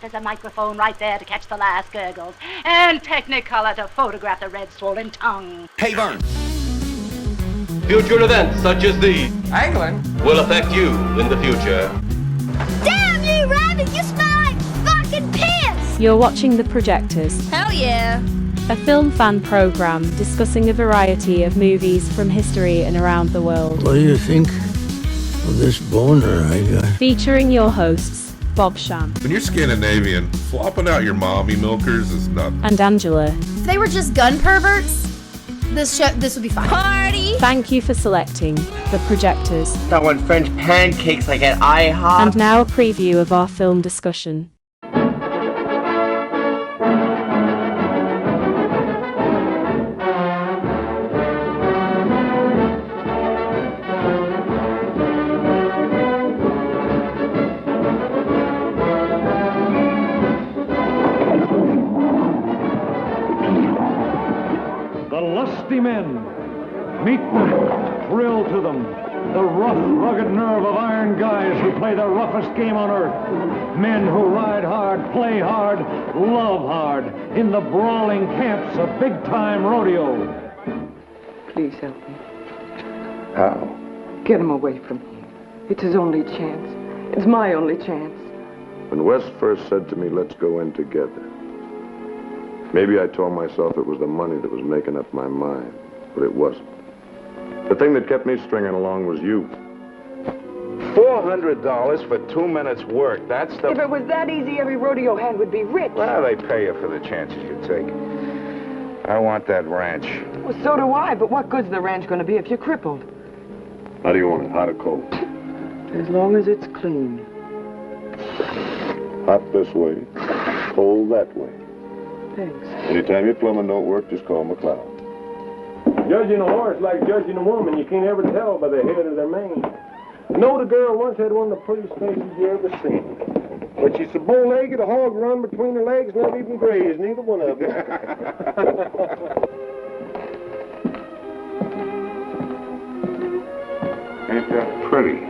there's a microphone right there to catch the last gurgles, and Technicolor to photograph the red swollen tongue. Hey, Vern. Future events such as these Angling will affect you in the future. Damn you, Rabbit! You smell like fucking piss! You're watching The Projectors. Hell yeah! A film fan program discussing a variety of movies from history and around the world. What do you think of this boner I got? Featuring your hosts, Bob Sham. When you're Scandinavian, flopping out your mommy milkers is nothing. And Angela. If they were just gun perverts, this would be fine. Party! Thank you for selecting The Projectors. that one French pancakes like at IHOP. And now a preview of our film discussion. The Lusty Men. Meet them, thrill to them. The rough, rugged nerve of iron guys who play the roughest game on earth. Men who ride hard, play hard, love hard in the brawling camps of big-time rodeo. Please help me. How? Get him away from here. It's his only chance. It's my only chance. When Wes first said to me, let's go in together, maybe I told myself it was the money that was making up my mind, but it wasn't. The thing that kept me stringing along was you. $400 for 2 minutes work. That's the... If it was that easy, every rodeo hand would be rich. Well, they pay you for the chances you take. I want that ranch. Well, so do I, but what good's the ranch going to be if you're crippled? How do you want it, hot or cold? As long as it's clean. Hot this way, cold that way. Thanks. Anytime your plumbing don't work, just call McLeod. Judging a horse like judging a woman, you can't ever tell by the head of their mane. I know the girl once had one of the prettiest faces you ever seen. But she's so bow-legged, a hog run between her legs, not even graze, neither one of them. Ain't that pretty?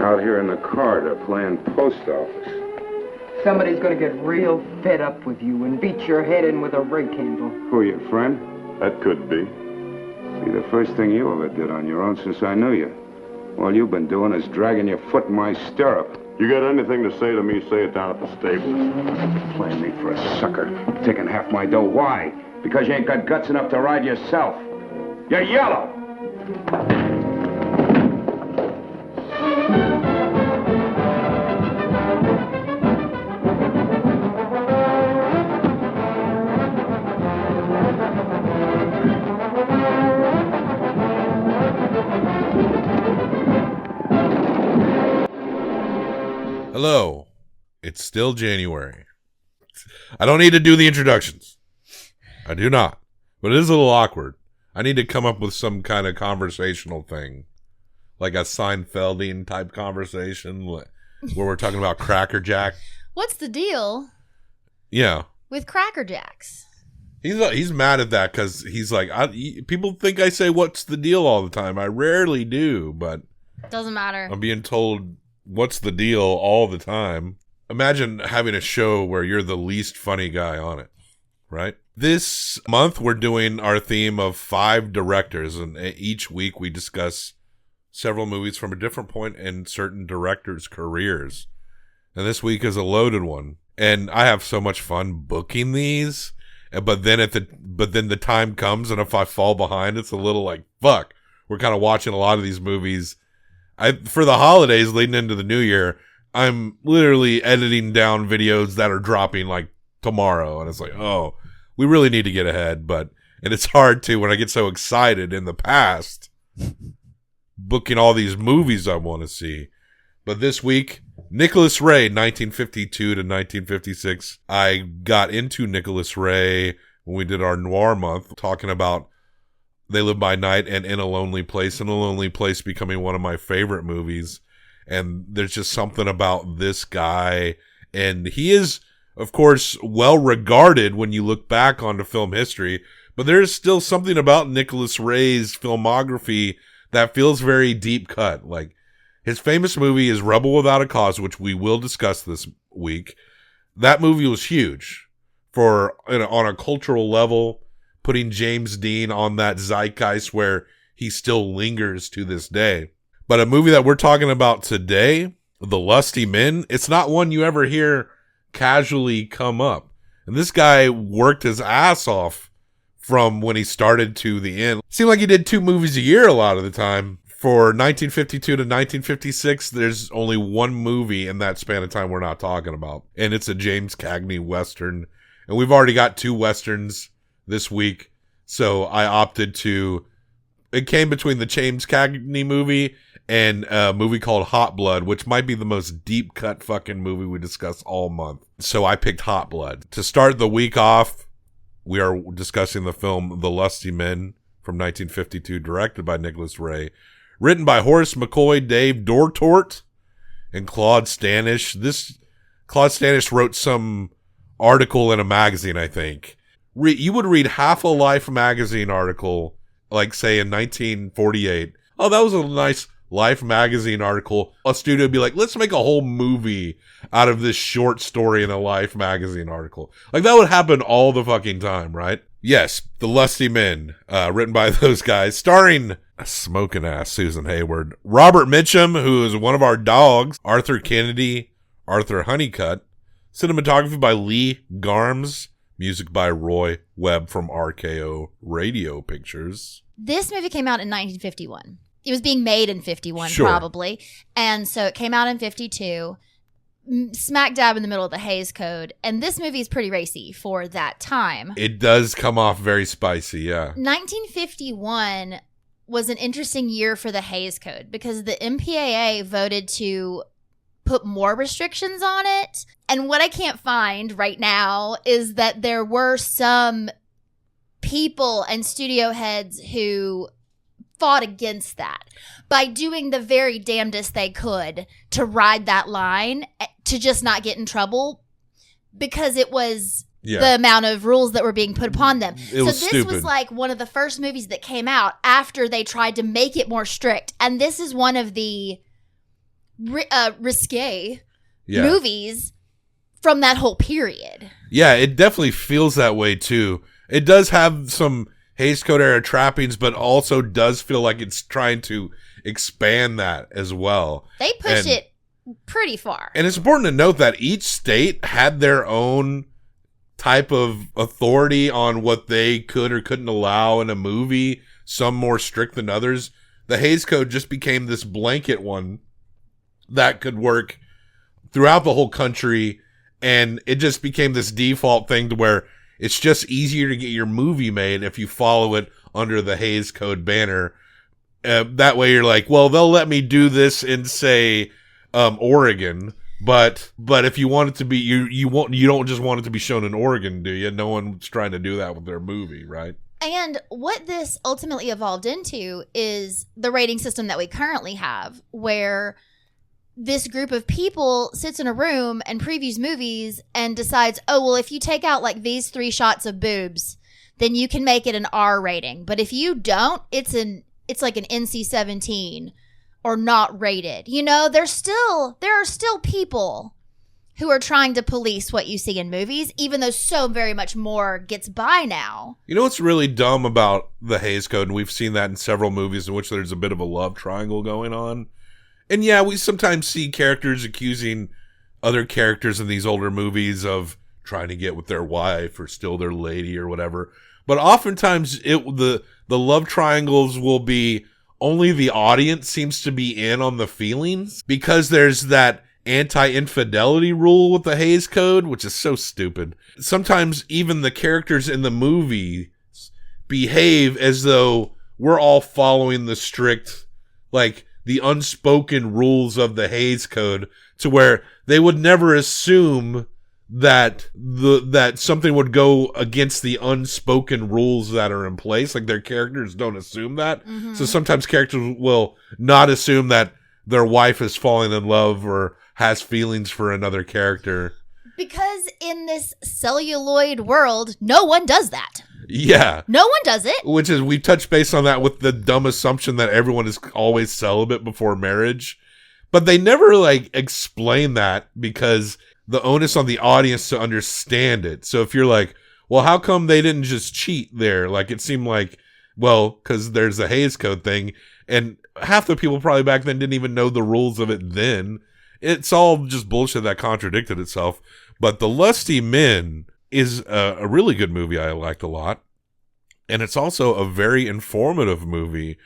Out here in the corridor playing post office. Somebody's going to get real fed up with you and beat your head in with a rake handle. Who, your friend? That could be. See, the first thing you ever did on your own since I knew you, all you've been doing is dragging your foot in my stirrup. You got anything to say to me, say it down at the stables. Playing me for a sucker, taking half my dough. Why? Because you ain't got guts enough to ride yourself. You're yellow. Hello. It's still January. I don't need to do the introductions. I do not. But it is a little awkward. I need to come up with some kind of conversational thing. Like a Seinfeldian type conversation where we're talking about Cracker Jack. What's the deal Yeah. with Cracker Jacks? He's mad at that because he's like, people think I say what's the deal all the time. I rarely do, but Doesn't matter. I'm being told what's the deal all the time. Imagine having a show where you're the least funny guy on it, right? This month we're doing our theme of 5 directors, and each week we discuss several movies from a different point in certain directors' careers. And this week is a loaded one. And I have so much fun booking these. But then the time comes, and if I fall behind, it's a little like, fuck. We're kind of watching a lot of these movies. For the holidays leading into the new year, I'm literally editing down videos that are dropping like tomorrow. And it's like, oh, we really need to get ahead. And it's hard to, when I get so excited in the past, booking all these movies I want to see. But this week, Nicholas Ray, 1952 to 1956. I got into Nicholas Ray when we did our noir month, talking about They Live by Night and In a Lonely Place. In a Lonely Place becoming one of my favorite movies. And there's just something about this guy. And he is, of course, well regarded when you look back onto film history. But there's still something about Nicholas Ray's filmography that feels very deep cut. Like, his famous movie is Rebel Without a Cause, which we will discuss this week. that movie was huge for on a cultural level, putting James Dean on that zeitgeist where he still lingers to this day. But a movie that we're talking about today, The Lusty Men, it's not one you ever hear casually come up. And this guy worked his ass off from when he started to the end. Seemed like he did 2 movies a year a lot of the time. For 1952 to 1956, there's only one movie in that span of time we're not talking about. And it's a James Cagney Western. And we've already got 2 Westerns this week. So I opted to... It came between the James Cagney movie and a movie called Hot Blood, which might be the most deep cut fucking movie we discuss all month. So I picked Hot Blood. To start the week off, we are discussing the film The Lusty Men from 1952, directed by Nicholas Ray. Written by Horace McCoy, Dave Dortort, and Claude Stanish. Claude Stanish wrote some article in a magazine, I think. You would read half a Life magazine article, like say in 1948. Oh, that was a nice Life magazine article. A studio would be like, let's make a whole movie out of this short story in a Life magazine article. Like that would happen all the fucking time, right? Yes, The Lusty Men, written by those guys, starring a smoking ass Susan Hayward, Robert Mitchum, who is one of our dogs, Arthur Kennedy, Arthur Honeycutt, cinematography by Lee Garms, music by Roy Webb from RKO Radio Pictures. This movie came out in 1951. It was being made in 51, Sure. probably. And so it came out in 52, smack dab in the middle of the Hays Code. And this movie is pretty racy for that time. It does come off very spicy, yeah. 1951 was an interesting year for the Hays Code because the MPAA voted to put more restrictions on it. And what I can't find right now is that there were some people and studio heads who fought against that by doing the very damnedest they could to ride that line to just not get in trouble because it was the amount of rules that were being put upon them. So this stupid. was like one of the first movies that came out after they tried to make it more strict. And this is one of the risque movies from that whole period. Yeah, it definitely feels that way too. It does have some Hays Code era trappings, but also does feel like it's trying to expand that as well. They push it pretty far. And it's important to note that each state had their own type of authority on what they could or couldn't allow in a movie, some more strict than others. The Hays Code just became this blanket one that could work throughout the whole country, and it just became this default thing to where it's just easier to get your movie made if you follow it under the Hays Code banner. That way you're like, well, they'll let me do this in, say, Oregon, but if you want it to be, you don't just want it to be shown in Oregon, do you? No one's trying to do that with their movie, right? And what this ultimately evolved into is the rating system that we currently have, where this group of people sits in a room and previews movies and decides, oh, well, if you take out like these 3 shots of boobs, then you can make it an R rating. But if you don't, it's like an NC-17 or not rated. You know, there are still people who are trying to police what you see in movies, even though so very much more gets by now. You know what's really dumb about the Hays Code, and we've seen that in several movies in which there's a bit of a love triangle going on. And yeah, we sometimes see characters accusing other characters in these older movies of trying to get with their wife or steal their lady or whatever. But oftentimes the love triangles will be only the audience seems to be in on the feelings, because there's that anti-infidelity rule with the Hays Code, which is so stupid. Sometimes even the characters in the movie behave as though we're all following the strict, like, the unspoken rules of the Hays Code, to where they would never assume that that something would go against the unspoken rules that are in place. Like, their characters don't assume that. Mm-hmm. So sometimes characters will not assume that their wife is falling in love or has feelings for another character. Because in this celluloid world, no one does that. Yeah. No one does it. Which is, we touched base on that with the dumb assumption that everyone is always celibate before marriage. But they never, like, explain that, because the onus on the audience to understand it. So if you're like, well, how come they didn't just cheat there? Like, it seemed like, well, because there's a Hays Code thing, and half the people probably back then didn't even know the rules of it then. It's all just bullshit that contradicted itself. But The Lusty Men is a really good movie I liked a lot. And it's also a very informative movie.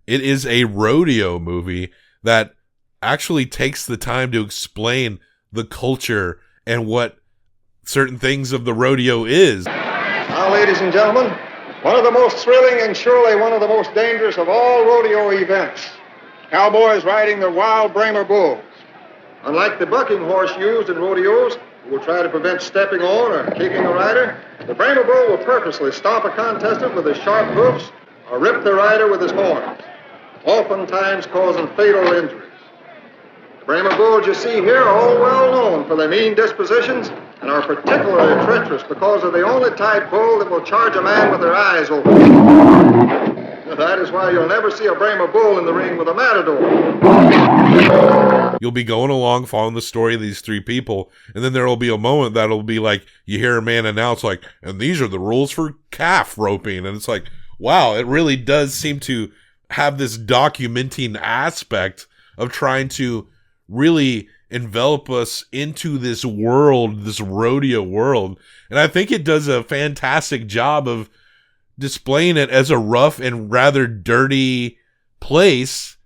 It is a rodeo movie that actually takes the time to explain the culture and what certain things of the rodeo is. Now, ladies and gentlemen, one of the most thrilling and surely one of the most dangerous of all rodeo events. Cowboys riding the wild Brahma bulls. Unlike the bucking horse used in rodeos, who will try to prevent stepping on or kicking a rider, the Brahma bull will purposely stomp a contestant with his sharp hoofs or rip the rider with his horns, oftentimes causing fatal injuries. The Brahma bulls you see here are all well known for their mean dispositions and are particularly treacherous because they're the only type bull that will charge a man with their eyes open. That is why you'll never see a Brahma bull in the ring with a matador. You'll be going along following the story of these three people, and then there will be a moment that'll be like, you hear a man announce like, and these are the rules for calf roping, and it's like, wow, it really does seem to have this documenting aspect of trying to really envelop us into this world, this rodeo world. And I think it does a fantastic job of displaying it as a rough and rather dirty place,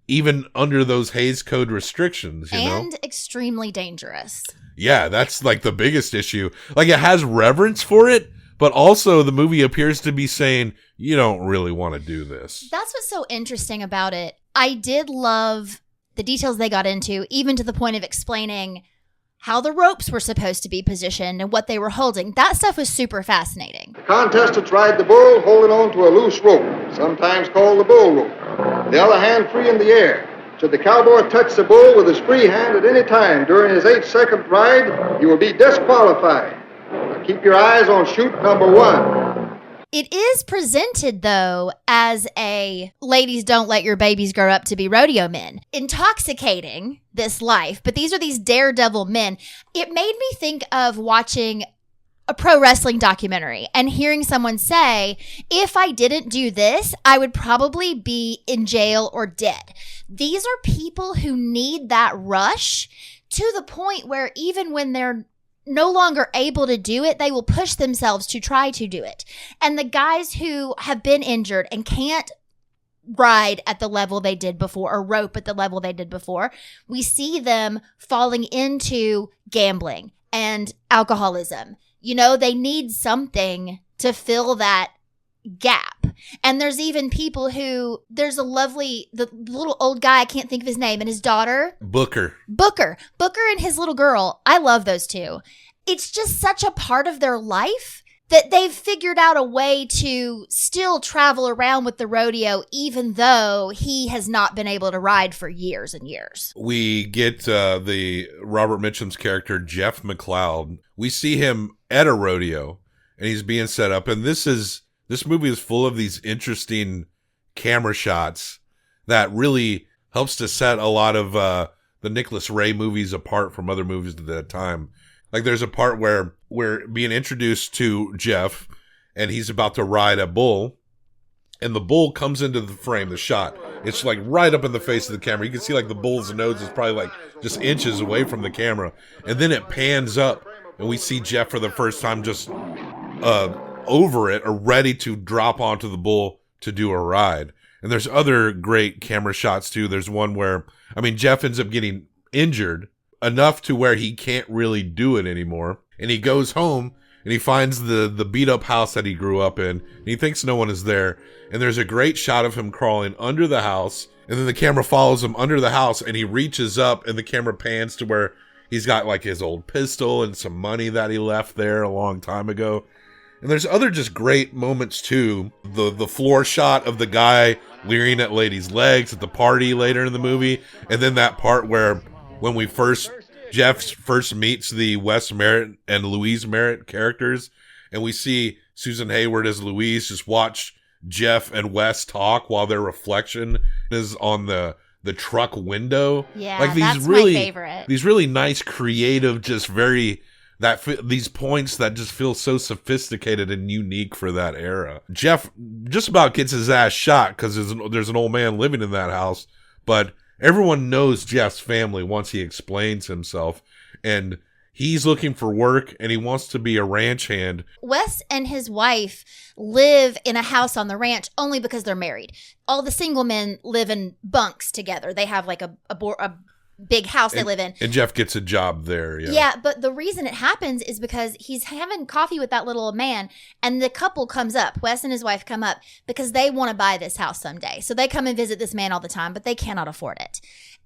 even under those Hays Code restrictions, you know? And extremely dangerous. Yeah, that's like the biggest issue. Like, it has reverence for it, but also the movie appears to be saying, you don't really want to do this. That's what's so interesting about it. I did love the details they got into, even to the point of explaining how the ropes were supposed to be positioned and what they were holding. That stuff was super fascinating. The contestants ride the bull holding on to a loose rope, sometimes called the bull rope. The other hand free in the air. Should the cowboy touch the bull with his free hand at any time during his 8-second ride, he will be disqualified. Now keep your eyes on chute number 1. It is presented, though, as a ladies don't let your babies grow up to be rodeo men. Intoxicating, this life, but these are these daredevil men. It made me think of watching a pro wrestling documentary and hearing someone say, if I didn't do this, I would probably be in jail or dead. These are people who need that rush to the point where even when they're no longer able to do it, they will push themselves to try to do it. And the guys who have been injured and can't ride at the level they did before or rope at the level they did before, we see them falling into gambling and alcoholism. You know, they need something to fill that gap. And there's even people who, there's a lovely, the little old guy, I can't think of his name, and his daughter. Booker and his little girl. I love those two. It's just such a part of their life that they've figured out a way to still travel around with the rodeo, even though he has not been able to ride for years and years. We get the Robert Mitchum's character, Jeff McLeod. We see him at a rodeo, and he's being set up, and this movie is full of these interesting camera shots that really helps to set a lot of the Nicholas Ray movies apart from other movies at that time. Like, there's a part where we're being introduced to Jeff, and he's about to ride a bull, and the bull comes into the frame, the shot. It's like right up in the face of the camera. You can see like the bull's nose is probably like just inches away from the camera. And then it pans up, and we see Jeff for the first time just over it or ready to drop onto the bull to do a ride. And there's other great camera shots too. There's one where, I mean, Jeff ends up getting injured enough to where he can't really do it anymore. And he goes home and he finds the beat up house that he grew up in. And he thinks no one is there. And there's a great shot of him crawling under the house. And then the camera follows him under the house and he reaches up and the camera pans to where he's got like his old pistol and some money that he left there a long time ago. And there's other just great moments too. The floor shot of the guy leering at ladies' legs at the party later in the movie. And then that part where when Jeff first meets the Wes Merritt and Louise Merritt characters, and we see Susan Hayward as Louise just watch Jeff and Wes talk while their reflection is on the the truck window. Yeah, like these that's really, my favorite. These really nice, creative, just very these points that just feel so sophisticated and unique for that era. Jeff just about gets his ass shot because there's an old man living in that house, but everyone knows Jeff's family once he explains himself, and he's looking for work and he wants to be a ranch hand. Wes and his wife live in a house on the ranch only because they're married. All the single men live in bunks together. They have like a big house they live in. And Jeff gets a job there. Yeah, but the reason it happens is because he's having coffee with that little man, and the couple comes up. Wes and his wife come up because they want to buy this house someday. So they come and visit this man all the time, but they cannot afford it.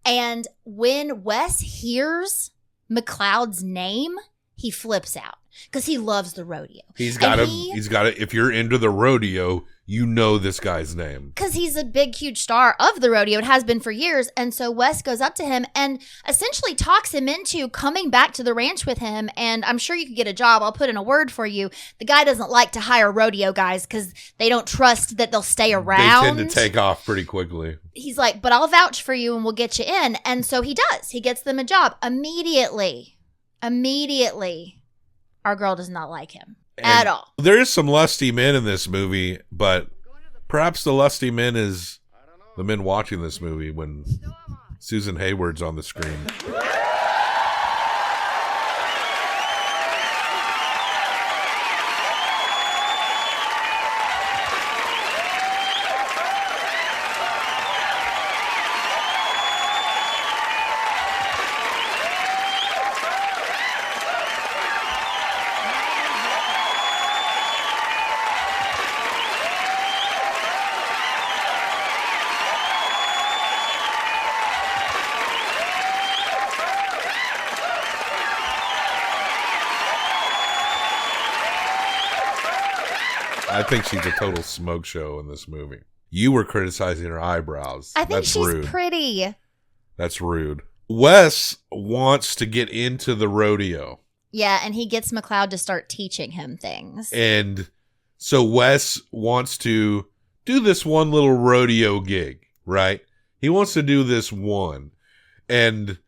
And when Wes hears McLeod's name, he flips out because he loves the rodeo. He's got to, if you're into the rodeo, you know this guy's name. Because he's a big, huge star of the rodeo. It has been for years. And so Wes goes up to him and essentially talks him into coming back to the ranch with him. And I'm sure you could get a job. I'll put in a word for you. The guy doesn't like to hire rodeo guys because they don't trust that they'll stay around. They tend to take off pretty quickly. He's like, but I'll vouch for you and we'll get you in. And so he does. He gets them a job immediately. Our girl does not like him. At all. There is some lusty men in this movie, but perhaps the lusty men is the men watching this movie when Susan Hayward's on the screen. I think she's a total smoke show in this movie. You were criticizing her eyebrows. I think she's rude. Pretty. That's rude. Wes wants to get into the rodeo. Yeah, and he gets McLeod to start teaching him things. And so Wes wants to do this one little rodeo gig, right? He wants to do this one. And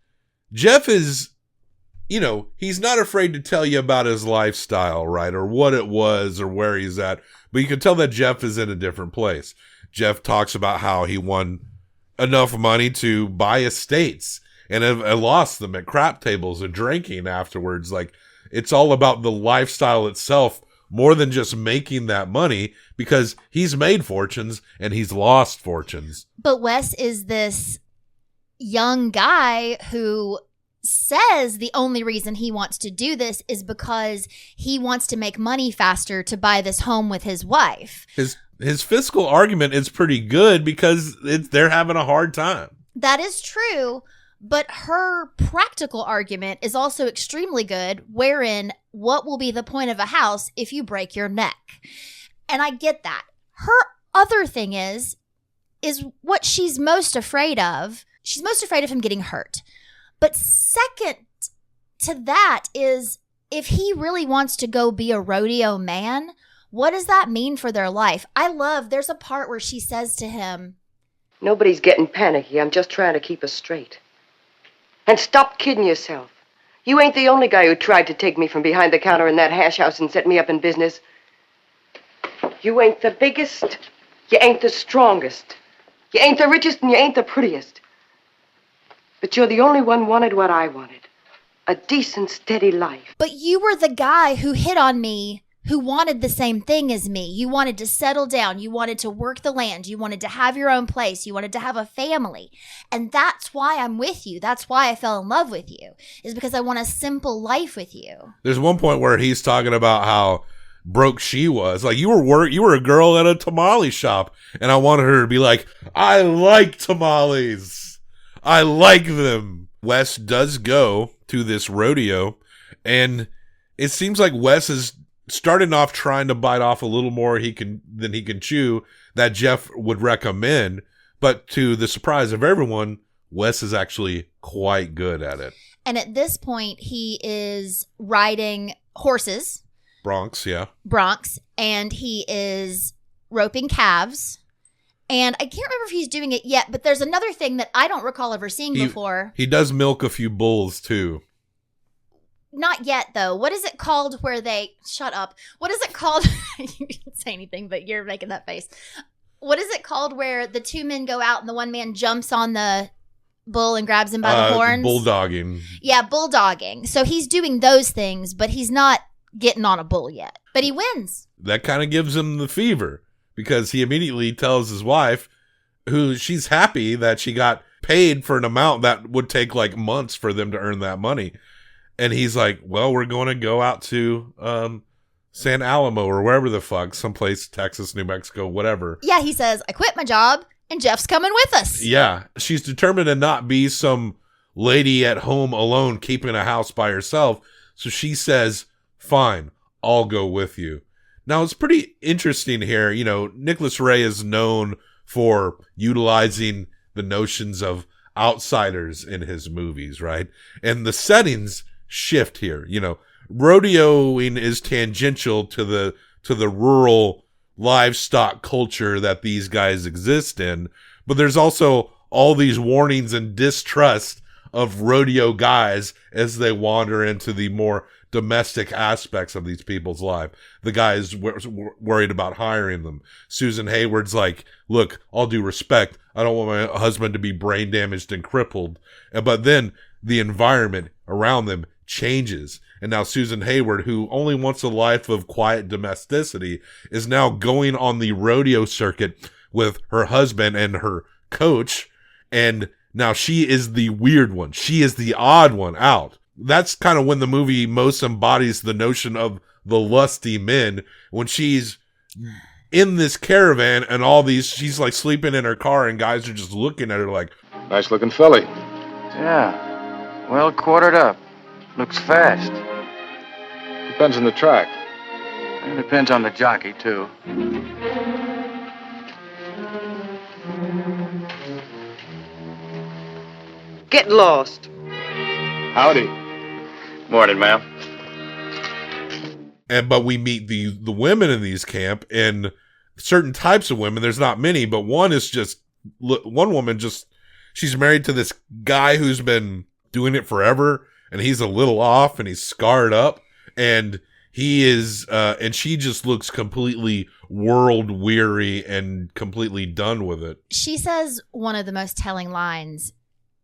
Jeff is, he's not afraid to tell you about his lifestyle, right? Or what it was or where he's at. But you can tell that Jeff is in a different place. Jeff talks about how he won enough money to buy estates and have lost them at crap tables and drinking afterwards. Like, it's all about the lifestyle itself more than just making that money, because he's made fortunes and he's lost fortunes. But Wes is this young guy who says the only reason he wants to do this is because he wants to make money faster to buy this home with his wife. His fiscal argument is pretty good because they're having a hard time. That is true, but her practical argument is also extremely good, wherein what will be the point of a house if you break your neck? And I get that. Her other thing is what she's most afraid of. She's most afraid of him getting hurt. But second to that is, if he really wants to go be a rodeo man, what does that mean for their life? There's a part where she says to him, "Nobody's getting panicky. I'm just trying to keep us straight. And stop kidding yourself. You ain't the only guy who tried to take me from behind the counter in that hash house and set me up in business. You ain't the biggest. You ain't the strongest. You ain't the richest and you ain't the prettiest. But you're the only one wanted what I wanted. A decent, steady life." But you were the guy who hit on me, who wanted the same thing as me. You wanted to settle down. You wanted to work the land. You wanted to have your own place. You wanted to have a family. And that's why I'm with you. That's why I fell in love with you, is because I want a simple life with you. There's one point where he's talking about how broke she was. Like, you were a girl at a tamale shop, and I wanted her to be like, "I like tamales. I like them." Wes does go to this rodeo, and it seems like Wes is starting off trying to bite off a little more than he can chew that Jeff would recommend. But to the surprise of everyone, Wes is actually quite good at it. And at this point, he is riding horses. Broncs, yeah. Broncs. And he is roping calves. And I can't remember if he's doing it yet, but there's another thing that I don't recall ever seeing before. He does milk a few bulls, too. Not yet, though. What is it called where they... Shut up. What is it called? You didn't say anything, but you're making that face. What is it called where the two men go out and the one man jumps on the bull and grabs him by the horns? Bulldogging. Yeah, bulldogging. So he's doing those things, but he's not getting on a bull yet. But he wins. That kind of gives him the fever because he immediately tells his wife, who she's happy that she got paid for an amount that would take like months for them to earn that money. And he's like, well, we're going to go out to San Alamo or wherever the fuck, someplace, Texas, New Mexico, whatever. Yeah, he says, I quit my job and Jeff's coming with us. Yeah, she's determined to not be some lady at home alone keeping a house by herself. So she says, fine, I'll go with you. Now, it's pretty interesting here. You know, Nicholas Ray is known for utilizing the notions of outsiders in his movies, right? And the settings shift here. You know, rodeoing is tangential to the rural livestock culture that these guys exist in, but there's also all these warnings and distrust of rodeo guys as they wander into the more domestic aspects of these people's life. The guy's worried about hiring them. Susan Hayward's like, look, all due respect, I don't want my husband to be brain damaged and crippled. But then the environment around them changes. And now Susan Hayward, who only wants a life of quiet domesticity, is now going on the rodeo circuit with her husband and her coach. And now she is the weird one. She is the odd one out. That's kind of when the movie most embodies the notion of the lusty men, when she's in this caravan and all these, she's like sleeping in her car and guys are just looking at her like, Nice looking filly. Yeah, well quartered up. Looks fast. Depends on the track. It depends on the jockey, too. Get lost. Howdy. Morning, ma'am. but we meet the women in these camp, and certain types of women. There's not many, but one woman she's married to this guy who's been doing it forever, and he's a little off and he's scarred up, and he is, and she just looks completely world weary and completely done with it. She says one of the most telling lines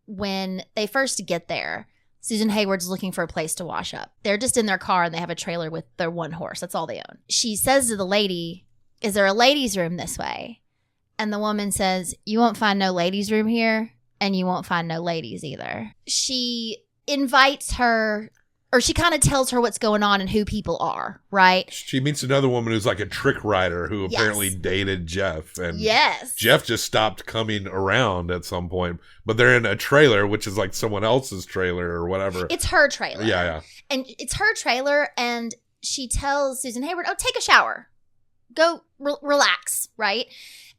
when they first get there. Susan Hayward's looking for a place to wash up. They're just in their car and they have a trailer with their one horse. That's all they own. She says to the lady, "Is there a ladies' room this way?" And the woman says, "You won't find no ladies' room here, and you won't find no ladies either." She invites her, or she kind of tells her what's going on and who people are, right? She meets another woman who's like a trick rider who apparently dated Jeff. And Jeff just stopped coming around at some point. But they're in a trailer, which is like someone else's trailer or whatever. It's her trailer. Yeah. And it's her trailer, and she tells Susan Hayward, "Oh, take a shower. Go relax," right?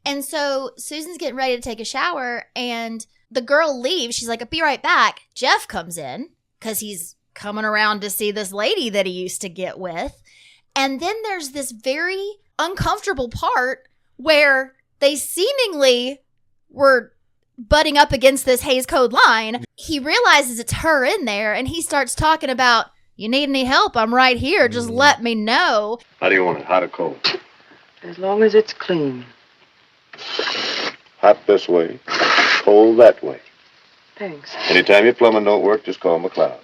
And so Susan's getting ready to take a shower, and the girl leaves. She's like, "I'll be right back." Jeff comes in because he's coming around to see this lady that he used to get with. And then there's this very uncomfortable part where they seemingly were butting up against this Hays Code line. He realizes it's her in there, and he starts talking about, "You need any help? I'm right here. Just let me know." How do you want it? Hot or cold? As long as it's clean. Hot this way, cold that way. Thanks. Anytime your plumbing don't work, just call McLeod.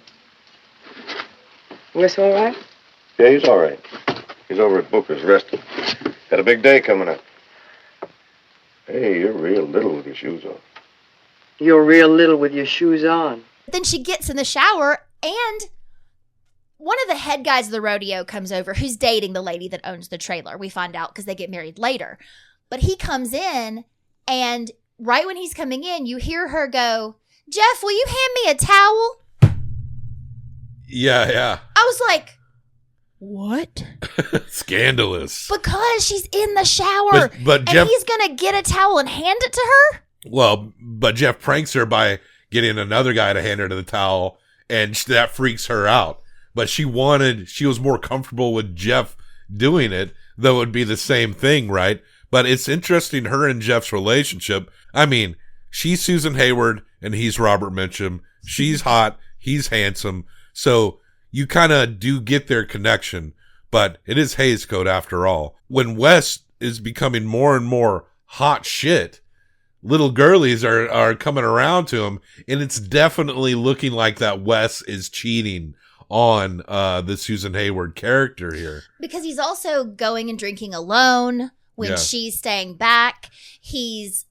Wes all right? Yeah, he's all right. He's over at Booker's resting. Got a big day coming up. Hey, you're real little with your shoes on. You're real little with your shoes on. Then she gets in the shower, and one of the head guys of the rodeo comes over, who's dating the lady that owns the trailer. We find out because they get married later. But he comes in, and right when he's coming in, you hear her go, "Jeff, will you hand me a towel?" Yeah. I was like, what? Scandalous. Because she's in the shower, but Jeff, and he's going to get a towel and hand it to her? Well, but Jeff pranks her by getting another guy to hand her the towel, and that freaks her out. But she was more comfortable with Jeff doing it, though it would be the same thing, right? But it's interesting, her and Jeff's relationship. I mean, she's Susan Hayward and he's Robert Mitchum. She's hot. He's handsome. So you kind of do get their connection, but it is Hays Code after all. When Wes is becoming more and more hot shit, little girlies are coming around to him, and it's definitely looking like that Wes is cheating on the Susan Hayward character here. Because he's also going and drinking alone when she's staying back. He's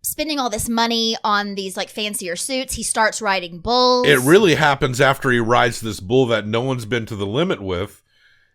spending all this money on these like fancier suits. He starts riding bulls. It really happens after he rides this bull that no one's been to the limit with.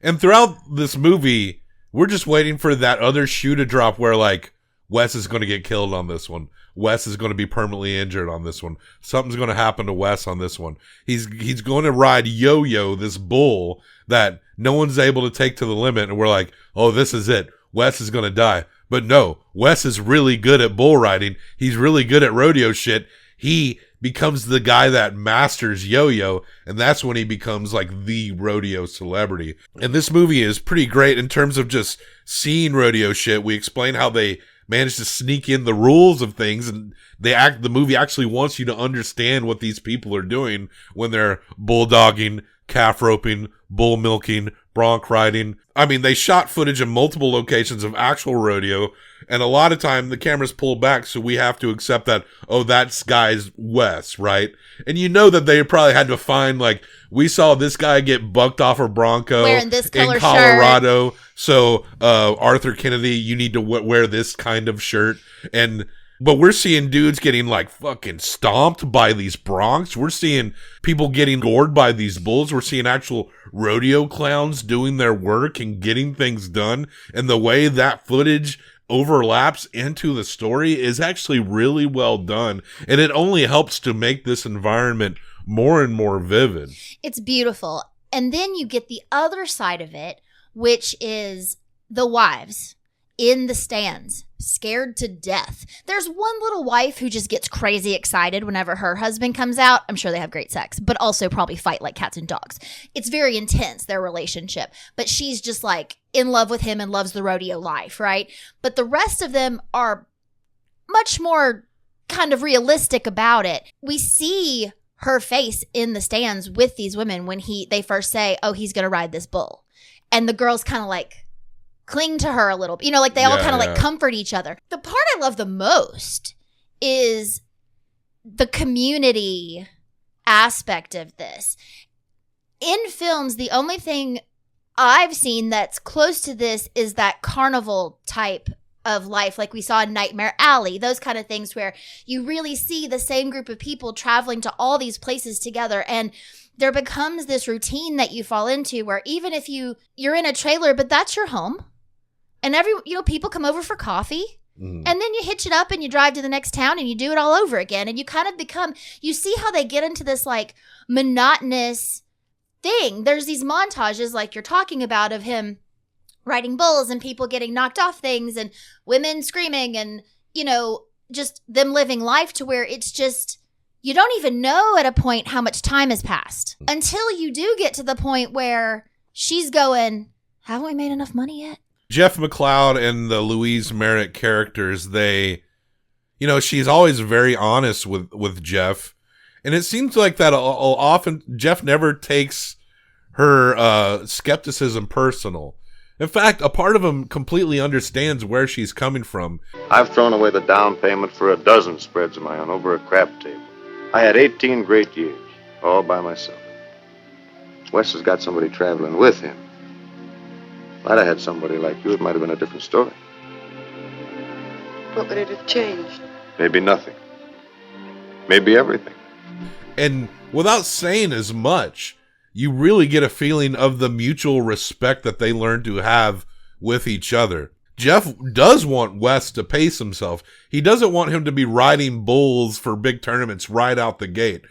And throughout this movie, we're just waiting for that other shoe to drop where like Wes is going to get killed on this one. Wes is going to be permanently injured on this one. Something's going to happen to Wes on this one. He's going to ride Yo-Yo, this bull that no one's able to take to the limit. And we're like, oh, this is it. Wes is going to die. But no, Wes is really good at bull riding. He's really good at rodeo shit. He becomes the guy that masters Yo-Yo, and that's when he becomes like the rodeo celebrity. And this movie is pretty great in terms of just seeing rodeo shit. We explain how they managed to sneak in the rules of things, and the movie actually wants you to understand what these people are doing when they're bulldogging, calf roping, bull milking, bronc riding. I mean, they shot footage in multiple locations of actual rodeo, and a lot of time the cameras pull back, so we have to accept that, oh, that's guy's Wes, right? And you know that they probably had to find, like, we saw this guy get bucked off a Bronco wearing this color in Colorado, so Arthur Kennedy, you need to wear this kind of shirt. But we're seeing dudes getting like fucking stomped by these broncs. We're seeing people getting gored by these bulls. We're seeing actual rodeo clowns doing their work and getting things done. And the way that footage overlaps into the story is actually really well done. And it only helps to make this environment more and more vivid. It's beautiful. And then you get the other side of it, which is the wives in the stands, scared to death. There's one little wife who just gets crazy excited whenever her husband comes out. I'm sure they have great sex, but also probably fight like cats and dogs. It's very intense, their relationship. But she's just like in love with him and loves the rodeo life, right? But the rest of them are much more kind of realistic about it. We see her face in the stands with these women when they first say, oh, he's going to ride this bull. And the girls kind of like cling to her a little bit. You know, like they all kind of like comfort each other. The part I love the most is the community aspect of this. In films, the only thing I've seen that's close to this is that carnival type of life, like we saw in Nightmare Alley, those kind of things where you really see the same group of people traveling to all these places together, and there becomes this routine that you fall into where even if you're in a trailer, but that's your home, and people come over for coffee, and then you hitch it up and you drive to the next town and you do it all over again, and you kind of you see how they get into this like monotonous thing. There's these montages like you're talking about of him riding bulls and people getting knocked off things and women screaming and, just them living life to where it's just, you don't even know at a point how much time has passed until you do get to the point where she's going, haven't we made enough money yet? Jeff McCloud and the Louise Merritt characters, she's always very honest with Jeff. And it seems like that often Jeff never takes her skepticism personal. In fact, a part of him completely understands where she's coming from. I've thrown away the down payment for a dozen spreads of my own over a crap table. I had 18 great years, all by myself. Wes has got somebody traveling with him. If I'd have had somebody like you, it might have been a different story. What would it have changed? Maybe nothing. Maybe everything. And without saying as much, you really get a feeling of the mutual respect that they learn to have with each other. Jeff does want Wes to pace himself. He doesn't want him to be riding bulls for big tournaments right out the gate.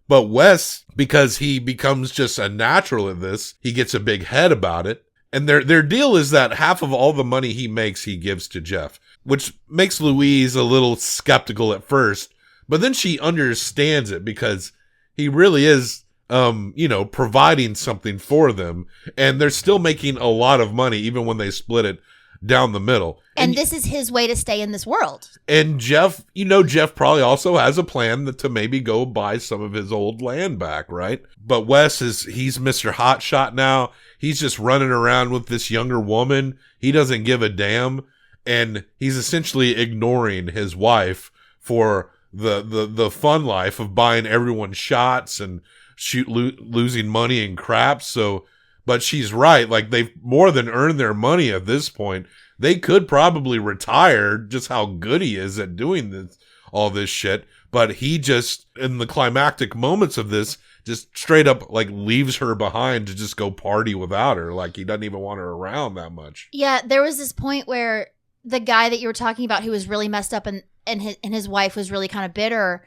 But Wes, because he becomes just a natural at this, he gets a big head about it. And their deal is that half of all the money he makes, he gives to Jeff, which makes Louise a little skeptical at first. But then she understands it because he really is, providing something for them. And they're still making a lot of money, even when they split it down the middle. And this is his way to stay in this world. And Jeff, Jeff probably also has a plan to maybe go buy some of his old land back, right? But Wes he's Mr. Hotshot now. He's just running around with this younger woman. He doesn't give a damn. And he's essentially ignoring his wife for the fun life of buying everyone shots and losing money and crap. So, but she's right. Like, they've more than earned their money at this point. They could probably retire, just how good he is at doing all this shit. But he just, in the climactic moments of this, just straight up like leaves her behind to just go party without her. Like, he doesn't even want her around that much. Yeah, there was this point where the guy that you were talking about, who was really messed up and his wife was really kind of bitter,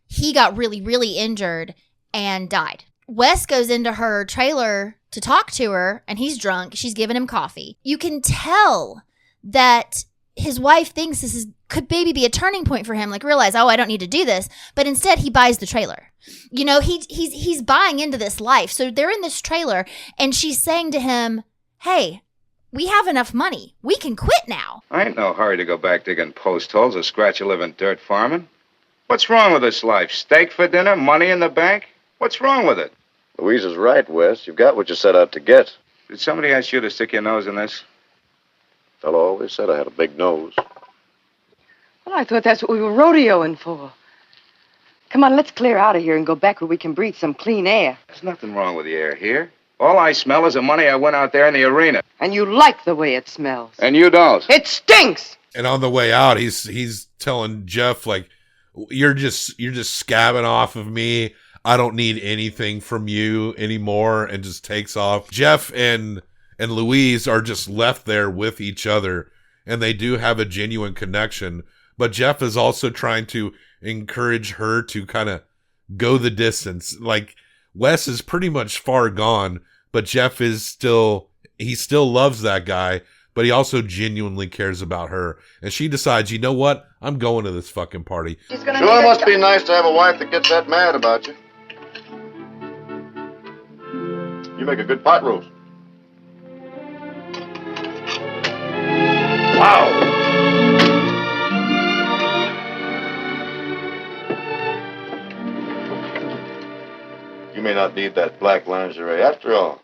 he got really, really injured and died. Wes goes into her trailer to talk to her, and he's drunk. She's giving him coffee. You can tell that his wife thinks this could maybe be a turning point for him, like realize, I don't need to do this. But instead, he buys the trailer. He's buying into this life. So they're in this trailer, and she's saying to him, hey, we have enough money. We can quit now. I ain't no hurry to go back digging post holes or scratch a living dirt farming. What's wrong with this life? Steak for dinner? Money in the bank? What's wrong with it? Louise is right, Wes. You've got what you set out to get. Did somebody ask you to stick your nose in this? Fellow always said I had a big nose. Well, I thought that's what we were rodeoing for. Come on, let's clear out of here and go back where we can breathe some clean air. There's nothing wrong with the air here. All I smell is the money I went out there in the arena. And you like the way it smells. And you don't. It stinks! And on the way out, he's telling Jeff, like, you're just scabbing off of me. I don't need anything from you anymore, and just takes off. Jeff and Louise are just left there with each other, and they do have a genuine connection. But Jeff is also trying to encourage her to kind of go the distance. Like, Wes is pretty much far gone, but Jeff is still loves that guy, but he also genuinely cares about her. And she decides, you know what? I'm going to this fucking party. Sure must be nice to have a wife that gets that mad about you. You make a good pot roast. Wow! You may not need that black lingerie after all.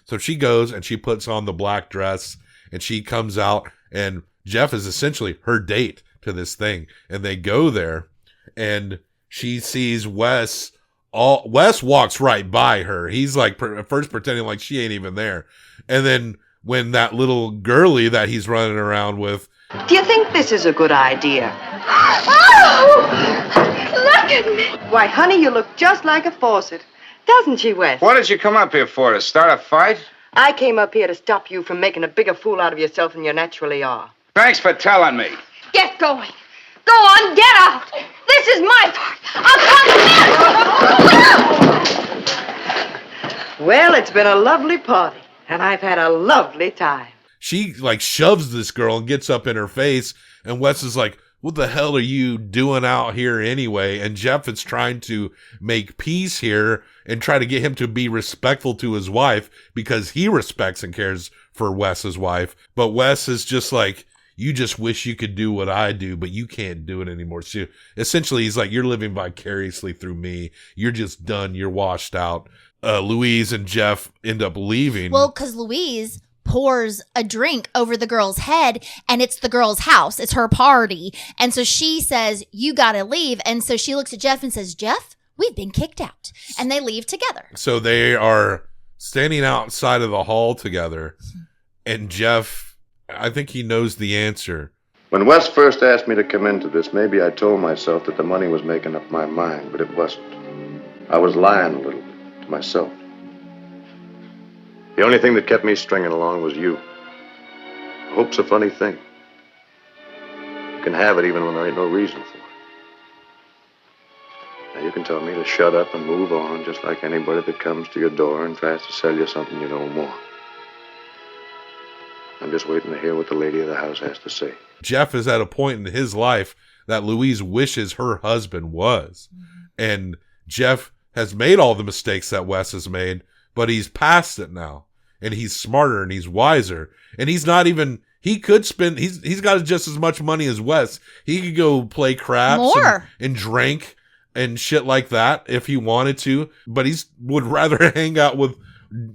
So she goes and she puts on the black dress and she comes out, and Jeff is essentially her date to this thing. And they go there and she sees Wes. Wes walks right by her. He's like first pretending like she ain't even there. And then when that little girly that he's running around with. Do you think this is a good idea? Oh! Look at me! Why, honey, you look just like a faucet. Doesn't she, Wes? What did you come up here for? To start a fight? I came up here to stop you from making a bigger fool out of yourself than you naturally are. Thanks for telling me. Get going. Go on, get out. This is my part. I'll come back. Well, it's been a lovely party, and I've had a lovely time. She, like, shoves this girl and gets up in her face, and Wes is like, what the hell are you doing out here anyway? And Jeff is trying to make peace here and try to get him to be respectful to his wife because he respects and cares for Wes's wife. But Wes is just like, you just wish you could do what I do, but you can't do it anymore. So essentially, he's like, you're living vicariously through me. You're just done. You're washed out. Louise and Jeff end up leaving. Well, because Louise pours a drink over the girl's head, and it's the girl's house. It's her party. And so she says, you got to leave. And so she looks at Jeff and says, Jeff, we've been kicked out. And they leave together. So they are standing outside of the hall together. And Jeff, I think he knows the answer. When Wes first asked me to come into this, maybe I told myself that the money was making up my mind, but it wasn't. I was lying a little bit to myself. The only thing that kept me stringing along was you. Hope's a funny thing. You can have it even when there ain't no reason for it. Now you can tell me to shut up and move on, just like anybody that comes to your door and tries to sell you something you don't want. I'm just waiting to hear what the lady of the house has to say. Jeff is at a point in his life that Louise wishes her husband was. And Jeff has made all the mistakes that Wes has made, but he's past it now, and he's smarter and he's wiser, and he's not even. He could spend. He's got just as much money as Wes. He could go play craps and drink and shit like that if he wanted to, but would rather hang out with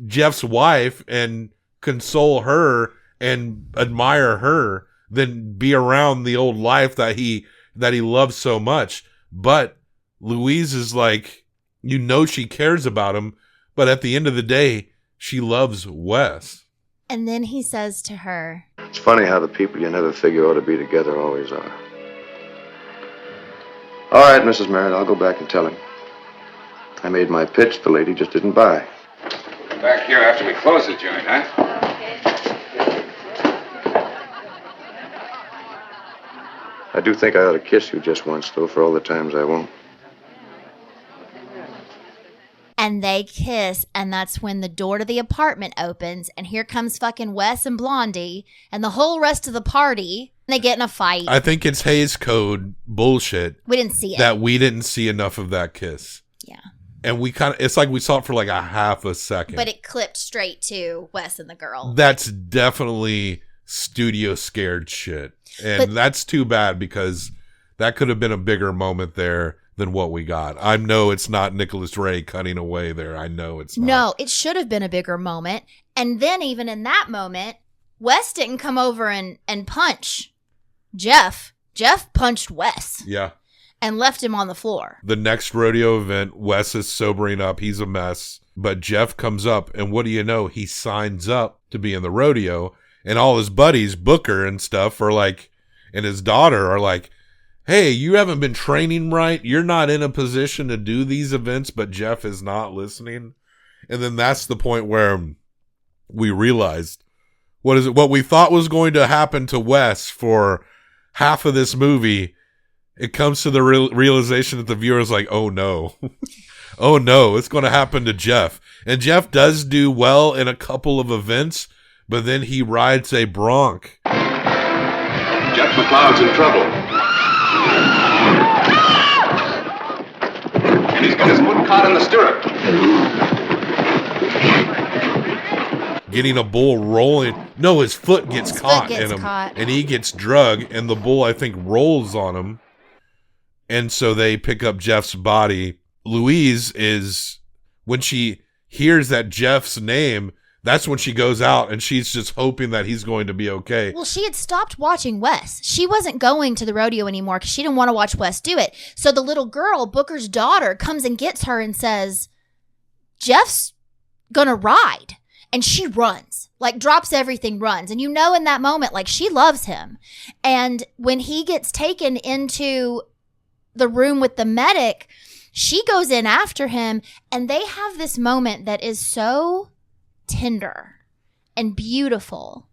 Jeff's wife and console her and admire her than be around the old life that he loves so much. But Louise is like, she cares about him, but at the end of the day, she loves Wes. And then he says to her, It's funny how the people you never figure ought to be together always are. All right, Mrs. Merritt, I'll go back and tell him. I made my pitch, the lady just didn't buy. Back here after we close the joint, huh? I do think I ought to kiss you just once, though, for all the times I won't. and they kiss, and that's when the door to the apartment opens, and here comes fucking Wes and Blondie and the whole rest of the party. They get in a fight. I think it's Hays Code bullshit. We didn't see it. That we didn't see enough of that kiss. Yeah. And we it's like we saw it for like a half a second. But it clipped straight to Wes and the girl. That's definitely studio scared shit. And that's too bad, because that could have been a bigger moment there than what we got. I know it's not Nicholas Ray cutting away there. I know it's not. No, it should have been a bigger moment. And then even in that moment, Wes didn't come over and punch Jeff. Jeff punched Wes. Yeah. And left him on the floor. The next rodeo event, Wes is sobering up. He's a mess. But Jeff comes up, and what do you know? He signs up to be in the rodeo. And all his buddies, Booker and stuff, are like, and his daughter are like, hey, you haven't been training right. You're not in a position to do these events, but Jeff is not listening. And then that's the point where we realized what we thought was going to happen to Wes for half of this movie. It comes to the realization that the viewer is like, oh no, oh no, it's going to happen to Jeff. And Jeff does do well in a couple of events, but then he rides a bronc. Jeff McCloud's in trouble. And he's got his foot caught in the stirrup. Getting a bull rolling. No, his foot gets caught in him. And he gets drugged, and the bull, I think, rolls on him. And so they pick up Jeff's body. Louise is, when she hears that Jeff's name, that's when she goes out, and she's just hoping that he's going to be okay. Well, she had stopped watching Wes. She wasn't going to the rodeo anymore because she didn't want to watch Wes do it. So the little girl, Booker's daughter, comes and gets her and says, Jeff's going to ride. And she runs, like drops everything, runs. And you know in that moment, like she loves him. And when he gets taken into the room with the medic, she goes in after him, and they have this moment that is so tender and beautiful,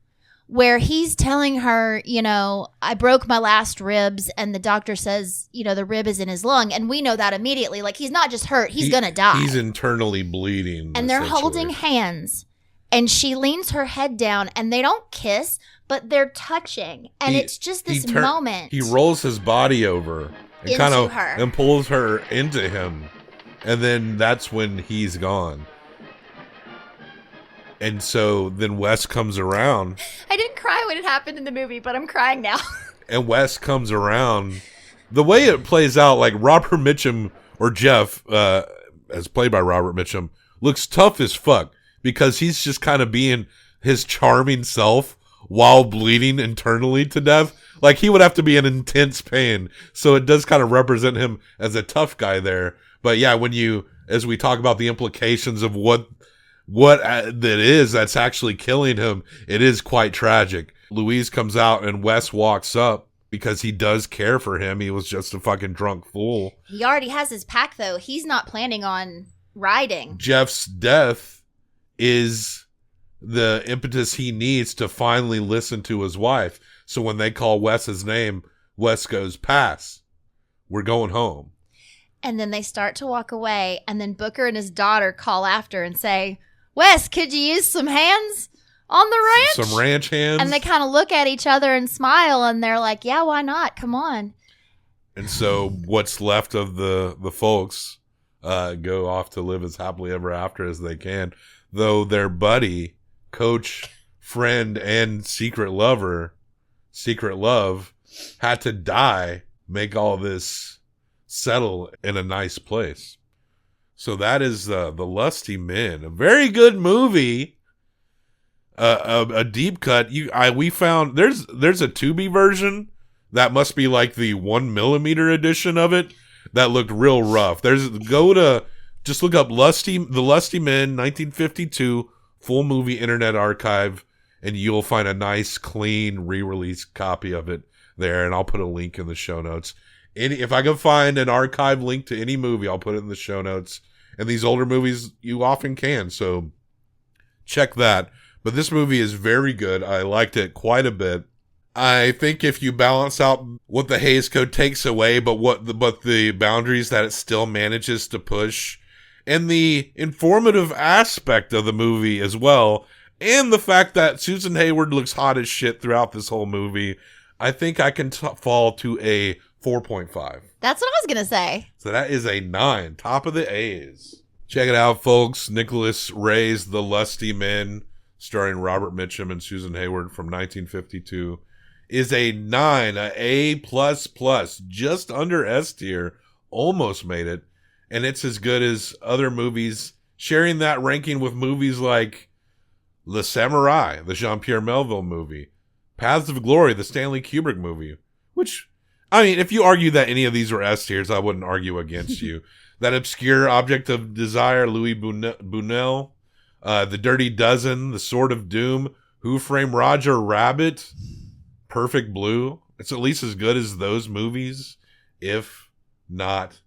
where he's telling her, you know, I broke my last ribs, and the doctor says, you know, the rib is in his lung, and we know that immediately. Like, he's not just hurt, he's gonna die. He's internally bleeding. And they're holding hands, and she leans her head down, and they don't kiss, but they're touching, and it's just this moment. He rolls his body over and kind of and pulls her into him, and then that's when he's gone. And so then Wes comes around. I didn't cry when it happened in the movie, but I'm crying now. And Wes comes around. The way it plays out, like Robert Mitchum, or Jeff, as played by Robert Mitchum, looks tough as fuck, because he's just kind of being his charming self while bleeding internally to death. Like, he would have to be in intense pain. So it does kind of represent him as a tough guy there. But yeah, as we talk about the implications of what that is that's actually killing him, it is quite tragic. Louise comes out, and Wes walks up because he does care for him. He was just a fucking drunk fool. He already has his pack, though. He's not planning on riding. Jeff's death is the impetus he needs to finally listen to his wife. So when they call Wes's name, Wes goes, pass. We're going home. And then they start to walk away, and then Booker and his daughter call after and say, Wes, could you use some hands on the ranch? Some ranch hands? And they kind of look at each other and smile, and they're like, yeah, why not? Come on. And so what's left of the folks go off to live as happily ever after as they can. though their buddy, coach, friend, and secret love, had to die, make all this settle in a nice place. So that is the Lusty Men, a very good movie, a deep cut. We found there's a Tubi version that must be like the 1mm edition of it that looked real rough. Just look up the Lusty Men 1952 full movie Internet Archive, and you'll find a nice clean re-release copy of it there, and I'll put a link in the show notes. If I can find an archive link to any movie, I'll put it in the show notes. And these older movies, you often can, so check that. But this movie is very good. I liked it quite a bit. I think if you balance out what the Hays Code takes away, but the boundaries that it still manages to push, and the informative aspect of the movie as well, and the fact that Susan Hayward looks hot as shit throughout this whole movie, I think I can fall to a 4.5. That's what I was going to say. So that is a 9. Top of the A's. Check it out, folks. Nicholas Ray's The Lusty Men, starring Robert Mitchum and Susan Hayward from 1952, is a 9, a A++, just under S tier. Almost made it. And it's as good as other movies, sharing that ranking with movies like Le Samurai, the Jean-Pierre Melville movie, Paths of Glory, the Stanley Kubrick movie, which, I mean, if you argue that any of these were S tiers, I wouldn't argue against you. That Obscure Object of Desire, Louis Buñuel, The Dirty Dozen, The Sword of Doom, Who Framed Roger Rabbit, Perfect Blue. It's at least as good as those movies, if not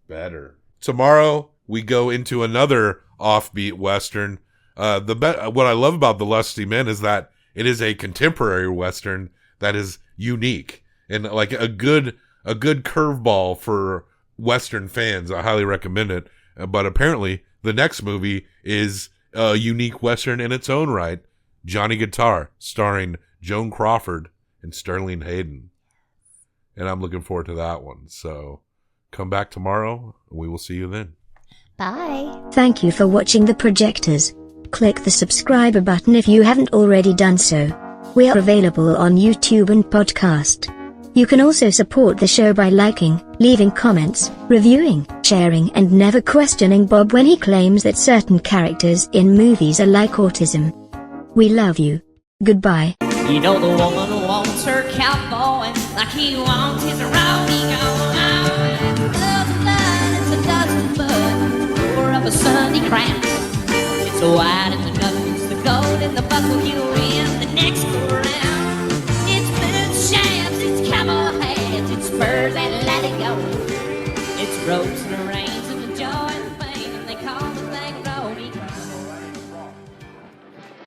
better. Tomorrow, we go into another offbeat Western. What I love about The Lusty Men is that it is a contemporary Western that is unique and like a good curveball for Western fans. I highly recommend it. But apparently, the next movie is a unique Western in its own right. Johnny Guitar, starring Joan Crawford and Sterling Hayden. And I'm looking forward to that one. So come back tomorrow, and we will see you then. Bye. Thank you for watching The Projectors. Click the subscribe button if you haven't already done so. We are available on YouTube and podcast. You can also support the show by liking, leaving comments, reviewing, sharing, and never questioning Bob when he claims that certain characters in movies are like autism. We love you. Goodbye. You know the woman wants her cowboy like he wants his rodeo. It's a dozen bud, more of a Sunday crap. It's a white and the nose, the gold and the buckle you win the next go round. It's boots, shams, it's cowboy hats, it's spurs and let it go. It's ropes and